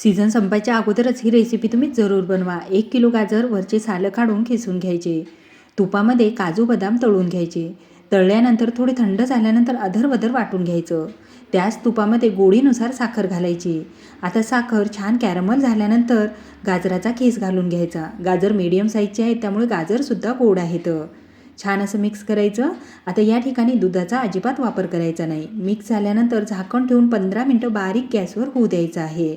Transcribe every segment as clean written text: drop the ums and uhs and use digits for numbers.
Season संपायच्या अगोदरच ही recipe तुम्ही जरूर बनवा। 1 किलो गाजर वरचे सालं काढून खिसून घ्यायचे। तुपामध्ये काजू बदाम तळून घ्यायचे। तळल्यानंतर थोडे थंड झाल्यानंतर अधरवधर वाटून घ्यायचं। त्याच तुपामध्ये गोडीनुसार साखर घालायची। आता साखर छान कॅरमल झाल्यानंतर गाजराचा खीस घालून घ्यायचा। गाजर मीडियम साईजचे आहेत त्यामुळे गाजरसुद्धा गोड आहेत। छान असं मिक्स करायचं। आता या ठिकाणी दुधाचा अजिबात वापर करायचा नाही। मिक्स झाल्यानंतर झाकण ठेवून 15 मिनिटं बारीक गॅसवर होऊ द्यायचं आहे।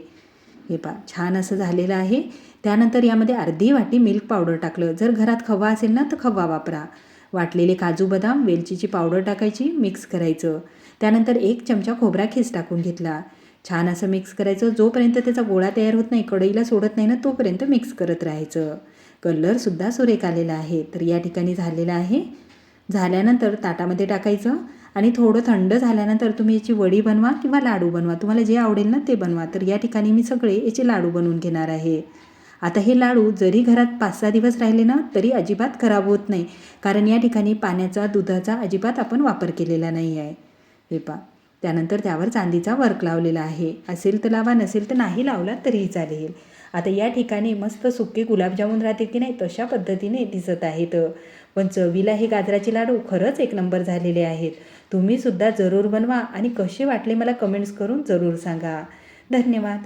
हे पहा छान असं झालेलं आहे। त्यानंतर यामध्ये अर्धी वाटी मिल्क पावडर टाकलं। जर घरात खवा असेल ना तर खवा वापरा। वाटलेले काजू बदाम वेलचीची पावडर टाकायची, मिक्स करायचं। त्यानंतर 1 चमचा खोबरा खीस टाकून घेतला। छान असं मिक्स करायचं। जोपर्यंत त्याचा गोळा तयार होत नाही, कढईला सोडत नाही ना, तोपर्यंत मिक्स करत राहायचं। कलरसुद्धा सुरेख आलेला आहे। तर या ठिकाणी झालेलं आहे। झाल्यानंतर ताटामध्ये टाकायचं आणि थोडं थंड झाल्यानंतर तुम्ही याची वडी बनवा किंवा लाडू बनवा। तुम्हाला जे आवडेल ना ते बनवा। तर या ठिकाणी मी सगळे याचे लाडू बनवून घेणार आहे। आता हे लाडू जरी घरात 5-6 दिवस राहिले ना तरी अजिबात खराब होत नाही, कारण या ठिकाणी पाण्याचा, दुधाचा अजिबात आपण वापर केलेला नाही आहे। हे पहा त्यानंतर त्यावर चांदीचा वर्क लावलेला आहे। असेल तर लावा, नसेल तर नाही लावला तरीही चालेल। आता या ठिकाणी मस्त सुके गुलाबजामुन राहते की नाही तशा पद्धतीने दिसत आहेत। पण चवीला हे गाजराचे लाडू खरंच 1 नंबर झालेले आहेत। तुम्हीसुद्धा जरूर बनवा आणि कसे वाटले मला कमेंट्स करून जरूर सांगा। धन्यवाद।